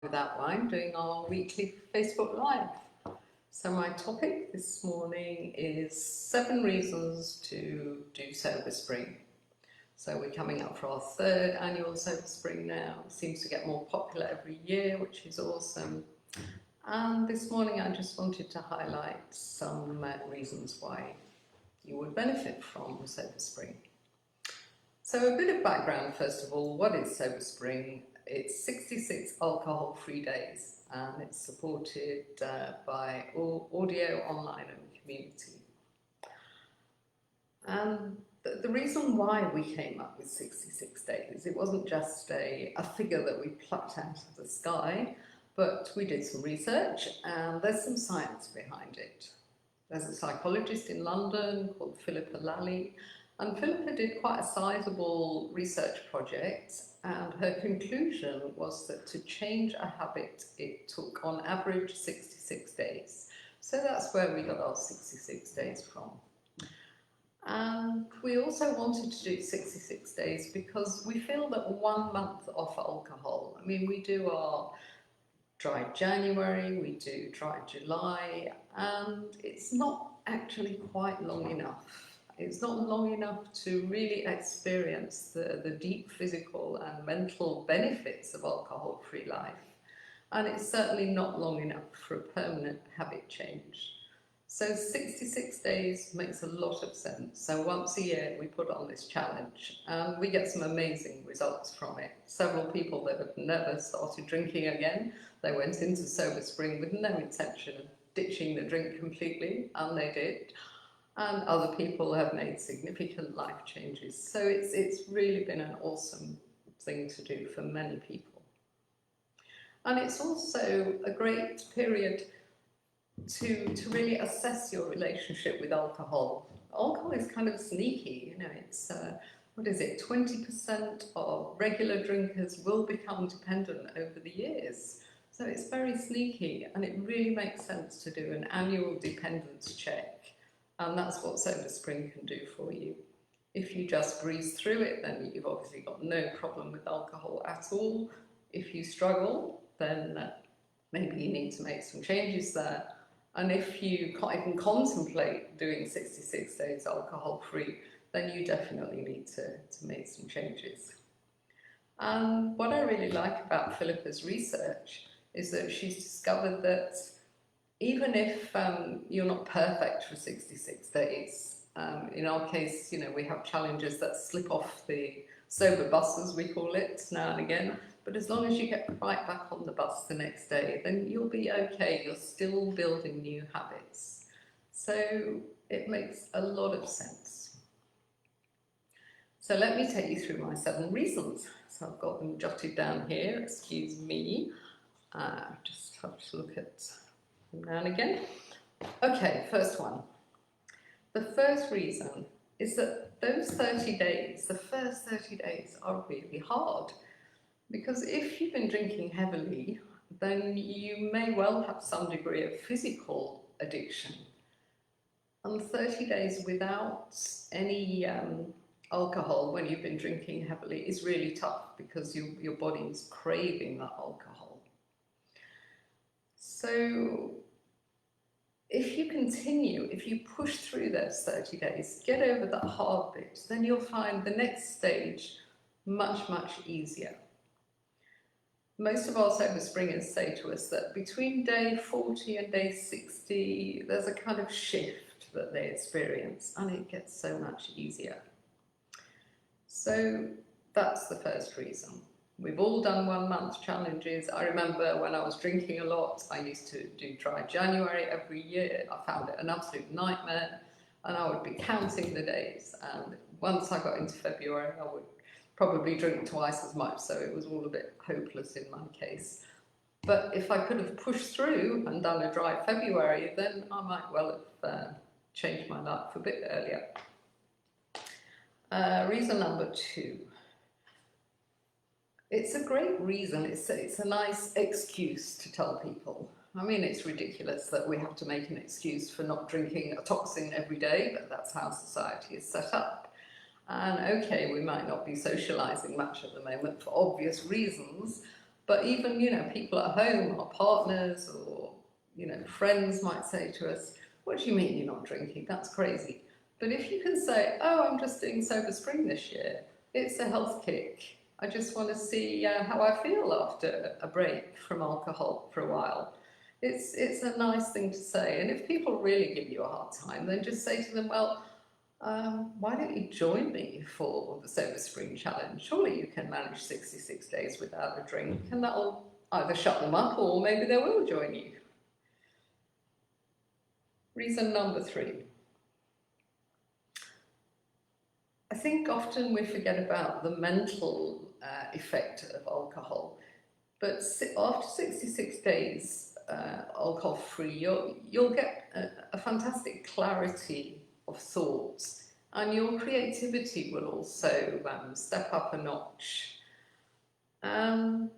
Without Wine, doing our weekly Facebook Live. So my topic this morning is 7 reasons to do Sober Spring. So we're coming up for our 3rd annual Sober Spring now. It seems to get more popular every year, which is awesome. And this morning I just wanted to highlight some reasons why you would benefit from Sober Spring. So a bit of background first of all, what is Sober Spring? It's 66 alcohol-free days and it's supported by audio, online and community. And the reason why we came up with 66 days, it wasn't just a figure that we plucked out of the sky, but we did some research and there's some science behind it. There's a psychologist in London called Philippa Lally, and Philippa did quite a sizable research project, and her conclusion was that to change a habit it took on average 66 days. So that's where we got our 66 days from. And we also wanted to do 66 days because we feel that 1 month off alcohol, I mean, we do our dry January, we do dry July, and it's not actually quite long enough. It's not long enough to really experience the deep physical and mental benefits of alcohol-free life. And it's certainly not long enough for a permanent habit change. So 66 days makes a lot of sense. So once a year we put on this challenge and we get some amazing results from it. Several people that have never started drinking again, they went into Sober Spring with no intention of ditching the drink completely, and they did. And other people have made significant life changes. So it's really been an awesome thing to do for many people. And it's also a great period to really assess your relationship with alcohol. Alcohol is kind of sneaky, you know, it's, 20% of regular drinkers will become dependent over the years. So it's very sneaky, and it really makes sense to do an annual dependence check. And that's what Sober Spring can do for you. If you just breeze through it, then you've obviously got no problem with alcohol at all. If you struggle, then maybe you need to make some changes there. And if you can't even contemplate doing 66 days alcohol-free, then you definitely need to make some changes. And what I really like about Philippa's research is that she's discovered that even if you're not perfect for 66 days, in our case, you know, we have challenges that slip off the sober bus, as we call it, now and again, but as long as you get right back on the bus the next day, then you'll be okay. You're still building new habits. So it makes a lot of sense. So let me take you through my 7 reasons. So I've got them jotted down here, excuse me. Just have to look at now and again. Okay, first one. The first reason is that those 30 days, the first 30 days are really hard. Because if you've been drinking heavily, then you may well have some degree of physical addiction. And 30 days without any alcohol when you've been drinking heavily is really tough because your body is craving that alcohol. So if you continue, if you push through those 30 days, get over that hard bit, then you'll find the next stage much, much easier. Most of our Sober Springers say to us that between day 40 and day 60, there's a kind of shift that they experience, and it gets so much easier. So that's the first reason. We've all done 1 month challenges. I remember when I was drinking a lot, I used to do dry January every year. I found it an absolute nightmare, and I would be counting the days. And once I got into February, I would probably drink twice as much, so it was all a bit hopeless in my case. But if I could have pushed through and done a dry February, then I might well have changed my life a bit earlier. Reason number 2. It's a great reason, it's a nice excuse to tell people. I mean, it's ridiculous that we have to make an excuse for not drinking a toxin every day, but that's how society is set up. And okay, we might not be socialising much at the moment for obvious reasons, But even, people at home, our partners or, friends might say to us, what do you mean you're not drinking? That's crazy. But if you can say, oh, I'm just doing Sober Spring this year, it's a health kick. I just want to see how I feel after a break from alcohol for a while. It's a nice thing to say. And if people really give you a hard time, then just say to them, well, why don't you join me for the Sober Spring Challenge? Surely you can manage 66 days without a drink, and that'll either shut them up or maybe they will join you. Reason number 3. I think often we forget about the mental effect of alcohol, but after 66 days alcohol-free, you'll get a fantastic clarity of thoughts, and your creativity will also step up a notch. And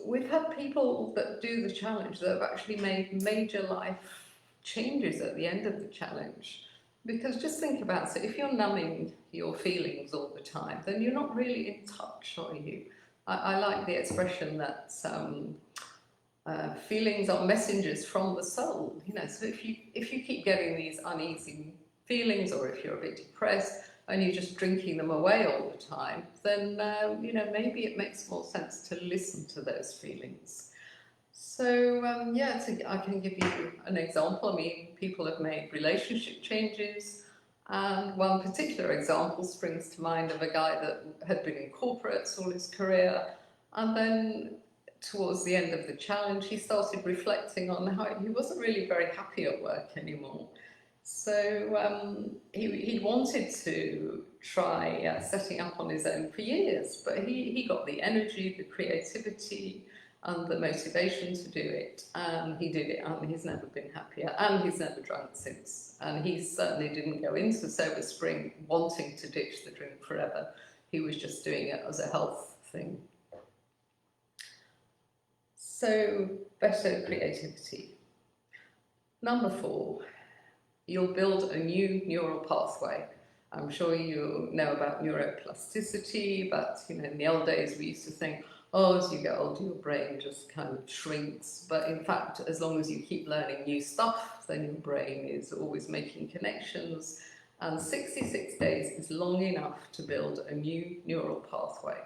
we've had people that do the challenge that have actually made major life changes at the end of the challenge. Because just think about it, if you're numbing your feelings all the time, then you're not really in touch, are you? I like the expression that feelings are messengers from the soul. So if you keep getting these uneasy feelings, or if you're a bit depressed and you're just drinking them away all the time, then maybe it makes more sense to listen to those feelings. So I can give you an example. I mean, people have made relationship changes, and one particular example springs to mind of a guy that had been in corporates all his career, and then towards the end of the challenge he started reflecting on how he wasn't really very happy at work anymore. So he wanted to try setting up on his own for years, but he got the energy, the creativity and the motivation to do it, and he did it, and he's never been happier, and he's never drunk since. And he certainly didn't go into Sober Spring wanting to ditch the drink forever. He was just doing it as a health thing. So, better creativity. Number 4, you'll build a new neural pathway. I'm sure you know about neuroplasticity, but in the old days we used to think, oh, as you get older, your brain just kind of shrinks. But in fact, as long as you keep learning new stuff, then your brain is always making connections. And 66 days is long enough to build a new neural pathway.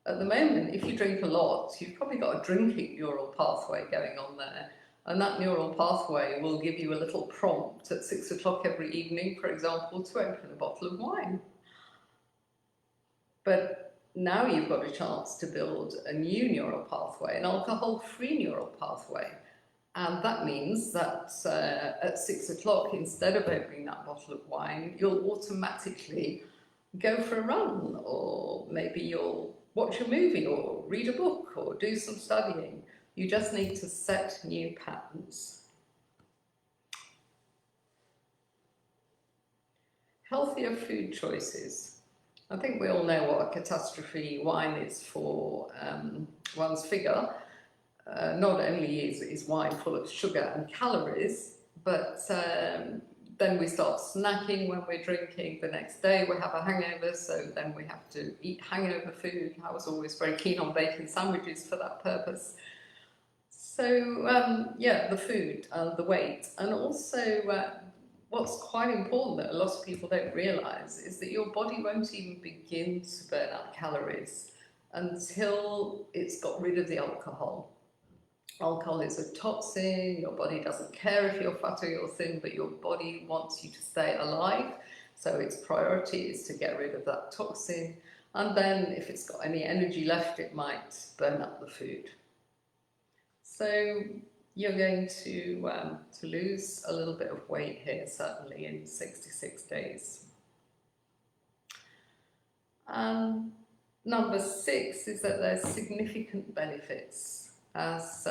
At the moment, if you drink a lot, you've probably got a drinking neural pathway going on there. And that neural pathway will give you a little prompt at 6 o'clock every evening, for example, to open a bottle of wine. But now you've got a chance to build a new neural pathway, an alcohol-free neural pathway. And that means that at 6 o'clock, instead of opening that bottle of wine, you'll automatically go for a run, or maybe you'll watch a movie or read a book or do some studying. You just need to set new patterns. Healthier food choices. I think we all know what a catastrophe wine is for one's figure. Not only is wine full of sugar and calories, but then we start snacking when we're drinking. The next day we have a hangover, so then we have to eat hangover food. I was always very keen on baking sandwiches for that purpose. So the food and the weight, and also what's quite important that a lot of people don't realise is that your body won't even begin to burn out calories until it's got rid of the alcohol. Alcohol is a toxin. Your body doesn't care if you're fat or you're thin, but your body wants you to stay alive. So its priority is to get rid of that toxin. And then if it's got any energy left, it might burn up the food. So you're going to lose a little bit of weight here, certainly in 66 days. Number 6 is that there's significant benefits. As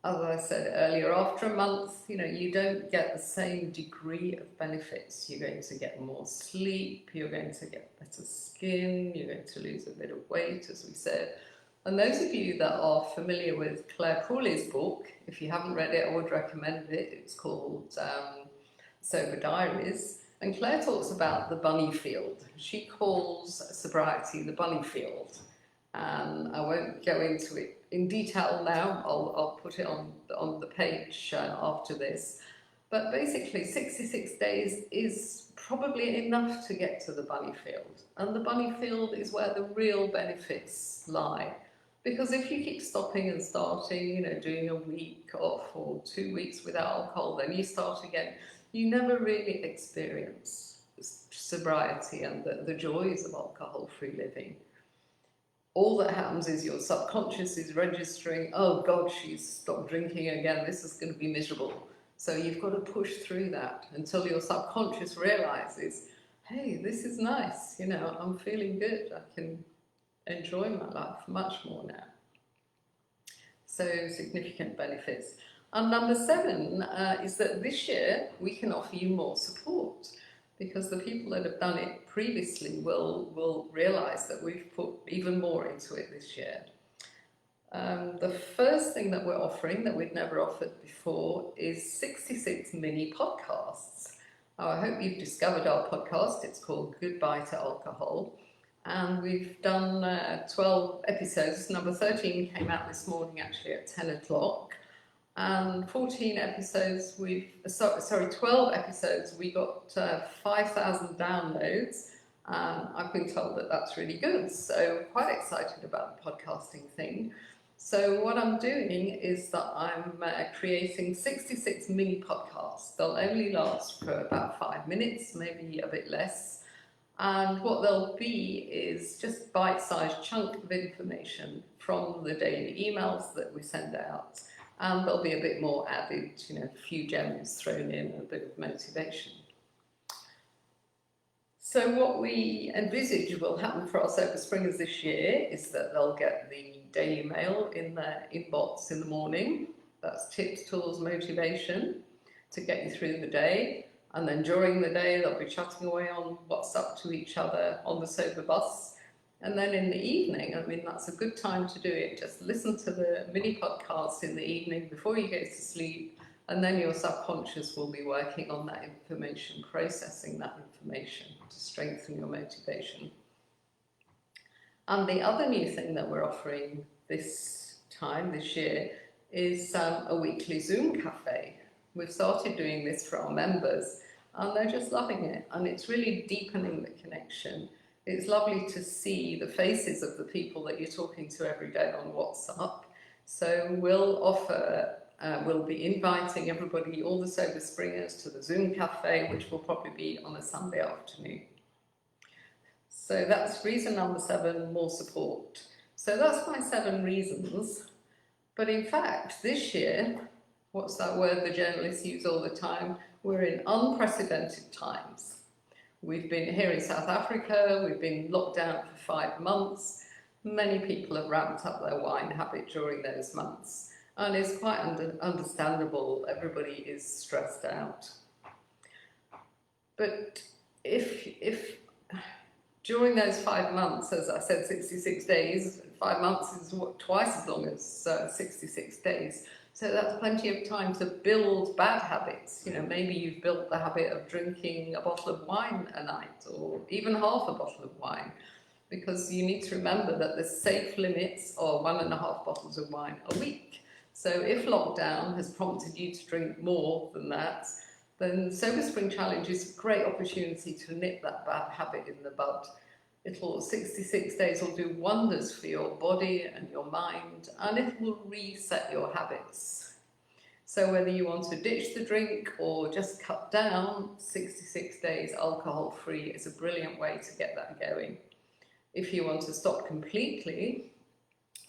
I said earlier, after a month, you don't get the same degree of benefits. You're going to get more sleep, you're going to get better skin, you're going to lose a bit of weight, as we said. And those of you that are familiar with Claire Crawley's book, if you haven't read it, I would recommend it. It's called Sober Diaries. And Claire talks about the bunny field. She calls sobriety the bunny field. and I won't go into it in detail now. I'll put it on the page after this. But basically, 66 days is probably enough to get to the bunny field. And the bunny field is where the real benefits lie. Because if you keep stopping and starting, you know, doing a week off or 2 weeks without alcohol, then you start again, you never really experience sobriety and the joys of alcohol-free living. All that happens is your subconscious is registering, oh God, she's stopped drinking again, this is going to be miserable. So you've got to push through that until your subconscious realizes, hey, this is nice, you know, I'm feeling good, I can enjoy my life much more now. So significant benefits. And number 7 is that this year we can offer you more support, because the people that have done it previously will realize that we've put even more into it this year. The first thing that we're offering that we'd never offered before is 66 mini podcasts. I hope you've discovered our podcast. It's called Goodbye to Alcohol. And we've done 12 episodes. Number 13 came out this morning actually at 10 o'clock. And 14 episodes, 12 episodes, we got 5,000 downloads. I've been told that that's really good. So quite excited about the podcasting thing. So what I'm doing is that I'm creating 66 mini podcasts. They'll only last for about 5 minutes, maybe a bit less. And what they'll be is just bite-sized chunk of information from the daily emails that we send out. And there'll be a bit more added, you know, a few gems thrown in, a bit of motivation. So what we envisage will happen for our Sober Springers this year is that they'll get the daily mail in their inbox in the morning. That's tips, tools, motivation to get you through the day. And then during the day, they'll be chatting away on WhatsApp to each other on the Sober Bus. And then in the evening, I mean, that's a good time to do it. Just listen to the mini podcast in the evening before you go to sleep. And then your subconscious will be working on that information, processing that information to strengthen your motivation. And the other new thing that we're offering this year, is a weekly Zoom cafe. We've started doing this for our members and they're just loving it. And it's really deepening the connection. It's lovely to see the faces of the people that you're talking to every day on WhatsApp. So we'll be inviting everybody, all the Sober Springers, to the Zoom cafe, which will probably be on a Sunday afternoon. So that's reason number 7, more support. So that's my 7 reasons. But in fact, this year, what's that word the journalists use all the time? We're in unprecedented times. We've been here in South Africa, we've been locked down for 5 months. Many people have ramped up their wine habit during those months. And it's quite understandable, everybody is stressed out. But if during those 5 months, as I said, 66 days, 5 months is twice as long as 66 days. So that's plenty of time to build bad habits. You know, maybe you've built the habit of drinking a bottle of wine a night, or even half a bottle of wine, because you need to remember that the safe limits are 1.5 bottles of wine a week. So if lockdown has prompted you to drink more than that, then Sober Spring Challenge is a great opportunity to nip that bad habit in the bud. 66 days will do wonders for your body and your mind, and it will reset your habits. So whether you want to ditch the drink or just cut down, 66 days alcohol-free is a brilliant way to get that going. If you want to stop completely,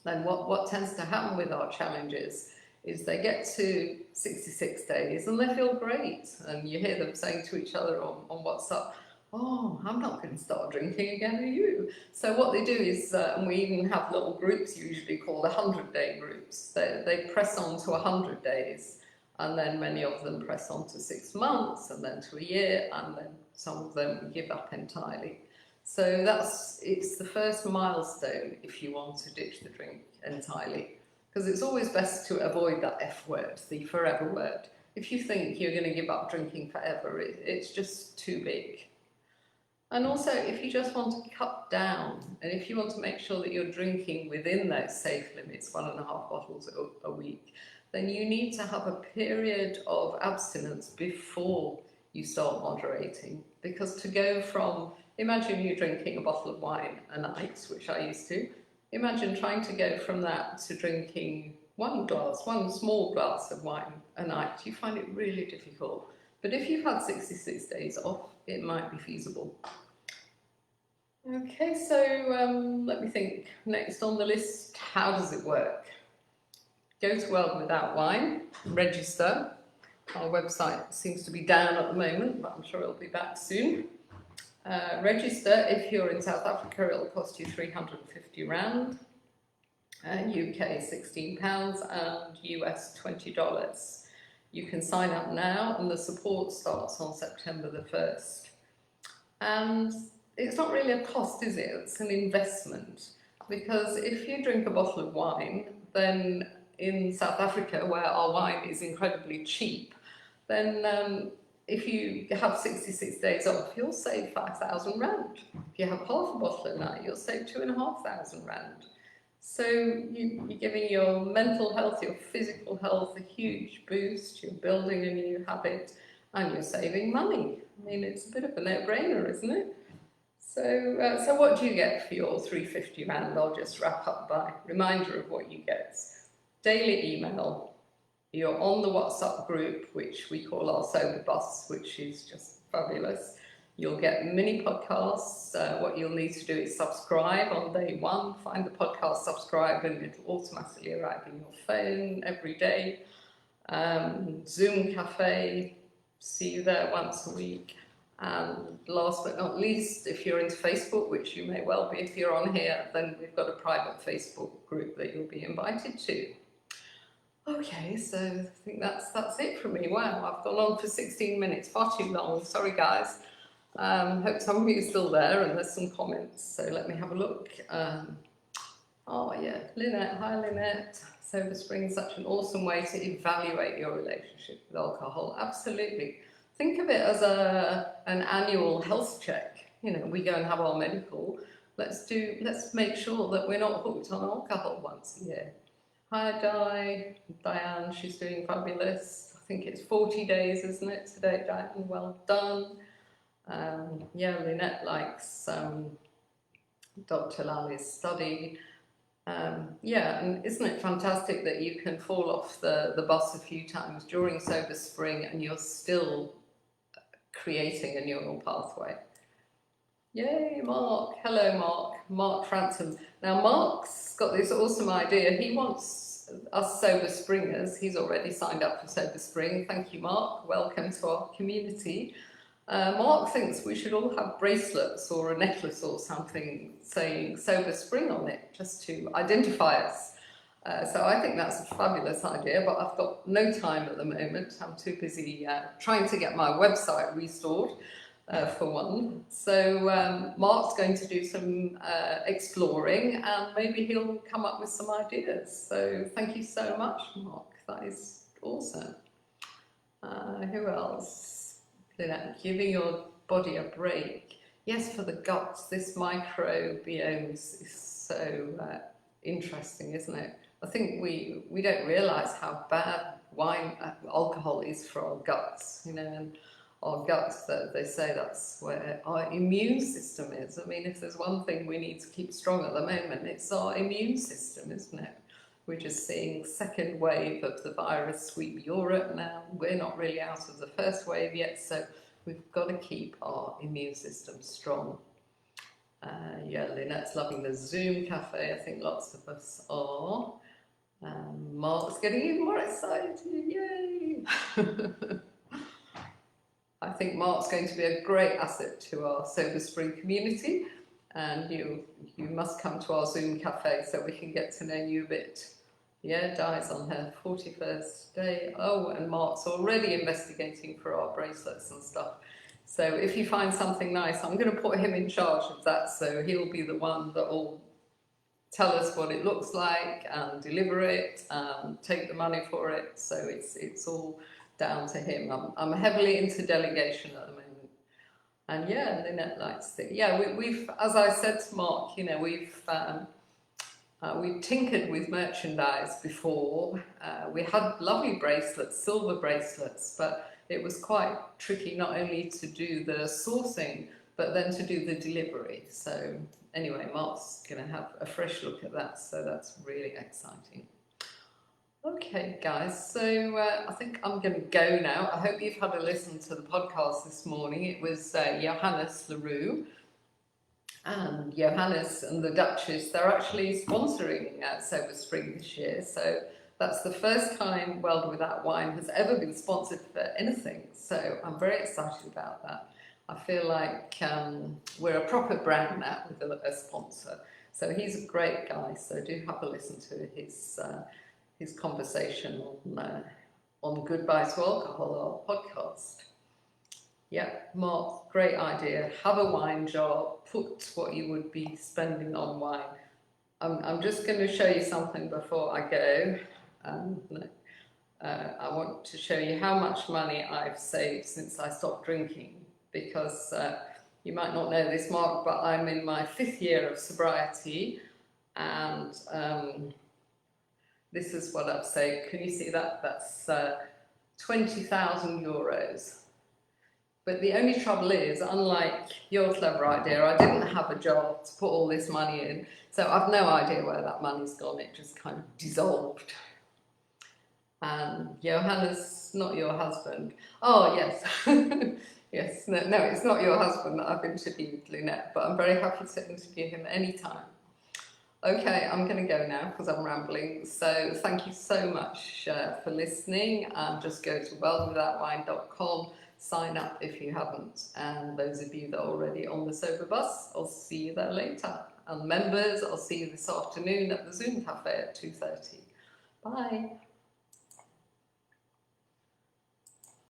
then what tends to happen with our challenges is they get to 66 days and they feel great. And you hear them saying to each other on WhatsApp, oh, I'm not going to start drinking again, are you? So what they do is, and we even have little groups usually called 100-day groups. They press on to 100 days, and then many of them press on to 6 months, and then to a year, and then some of them give up entirely. So it's the first milestone if you want to ditch the drink entirely. Because it's always best to avoid that F word, the forever word. If you think you're going to give up drinking forever, it's just too big. And also, if you just want to cut down, and if you want to make sure that you're drinking within those safe limits, 1.5 bottles a week, then you need to have a period of abstinence before you start moderating. Because to go from, imagine you drinking a bottle of wine a night, which I used to, imagine trying to go from that to drinking one small glass of wine a night. You find it really difficult. But if you've had 66 days off, it might be feasible. Okay, so let me think. Next on the list, how does it work? Go to World Without Wine, register. Our website seems to be down at the moment, but I'm sure it'll be back soon. Register. If you're in South Africa, it'll cost you £350, UK £16, and US $20. You can sign up now, and the support starts on September the 1st. And it's not really a cost, is it? It's an investment. Because if you drink a bottle of wine, then in South Africa, where our wine is incredibly cheap, then if you have 66 days off, you'll save £5,000. If you have half a bottle a night, you'll save £2,500. So you're giving your mental health, your physical health a huge boost, you're building a new habit, and you're saving money. I mean, it's a bit of a no-brainer, isn't it? So what do you get for your £350? I'll just wrap up by reminder of what you get. Daily email. You're on the WhatsApp group, which we call our Sober Bus, which is just fabulous. You'll get mini podcasts. What you'll need to do is subscribe on day one. Find the podcast, subscribe, and it'll automatically arrive in your phone every day. Zoom Cafe, see you there once a week. And last but not least, if you're into Facebook, which you may well be if you're on here, then we've got a private Facebook group that you'll be invited to. Okay, so I think that's it from me. Wow, I've gone on for 16 minutes, far too long. Sorry, guys. Hope some of you are still there, and there's some comments, so let me have a look. Oh yeah, Lynette, hi Lynette. Sober Spring is such an awesome way to evaluate your relationship with alcohol. Absolutely. Think of it as an annual health check. You know, we go and have our medical. Let's make sure that we're not hooked on alcohol once a year. Hi Diane, she's doing fabulous. I think it's 40 days, isn't it, today, Diane? Well done. Yeah, Lynette likes Dr. Lally's study. Yeah, and isn't it fantastic that you can fall off the bus a few times during Sober Spring and you're still creating a neural pathway? Yay, Mark. Hello, Mark. Mark Franton. Now, Mark's got this awesome idea. He wants us Sober Springers. He's already signed up for Sober Spring. Thank you, Mark. Welcome to our community. Mark thinks we should all have bracelets or a necklace or something saying Sober Spring on it, just to identify us. So I think that's a fabulous idea, but I've got no time at the moment. I'm too busy trying to get my website restored, for one. So Mark's going to do some exploring, and maybe he'll come up with some ideas. So thank you so much, Mark. That is awesome. Who else? Giving your body a break. Yes, for the guts, this microbiome is so interesting, isn't it? I think we don't realise how bad alcohol is for our guts, you know, and our guts, that they say that's where our immune system is. I mean, if there's one thing we need to keep strong at the moment, it's our immune system, isn't it? We're just seeing second wave of the virus sweep Europe now. We're not really out of the first wave yet, so we've got to keep our immune system strong. Yeah, Lynette's loving the Zoom Cafe. I think lots of us are. Mark's getting even more excited. Yay! I think Mark's going to be a great asset to our Sober Spring community, and you must come to our Zoom Cafe so we can get to know you a bit. Yeah, Di's on her 41st day. Oh, and Mark's already investigating for our bracelets and stuff. So if you find something nice, I'm going to put him in charge of that, so he'll be the one that will tell us what it looks like and deliver it and take the money for it. So it's all down to him. I'm heavily into delegation at the moment. And yeah, Lynette likes it. Yeah, we've, as I said to Mark, you know, we've tinkered with merchandise before. We had lovely bracelets, silver bracelets, but it was quite tricky not only to do the sourcing, but then to do the delivery. So anyway, Mark's going to have a fresh look at that, so that's really exciting. Okay, guys, so I think I'm going to go now. I hope you've had a listen to the podcast this morning. It was Johannes Leroux. And Johannes and the Duchess, they're actually sponsoring Sober Spring this year. So that's the first time World Without Wine has ever been sponsored for anything. So I'm very excited about that. I feel like we're a proper brand now with a sponsor. So he's a great guy. So do have a listen to his conversation on Goodbye to Alcohol, our podcast. Yeah, Mark, great idea. Have a wine jar, put what you would be spending on wine. I'm just going to show you something before I go. I want to show you how much money I've saved since I stopped drinking, because you might not know this, Mark, but I'm in my 5th year of sobriety, and this is what I've saved. Can you see that? That's 20,000 euros. But the only trouble is, unlike your clever idea, I didn't have a job to put all this money in, so I've no idea where that money's gone. It just kind of dissolved. And Johannes, not your husband. Oh, yes. Yes, no, it's not your husband that I've interviewed, Lynette, but I'm very happy to interview him anytime. Okay, I'm going to go now because I'm rambling. So thank you so much for listening. Just go to worldwithoutwine.com. Sign up if you haven't, and those of you that are already on the Sober Bus, I'll see you there later. And members, I'll see you this afternoon at the Zoom Cafe at 2:30. Bye.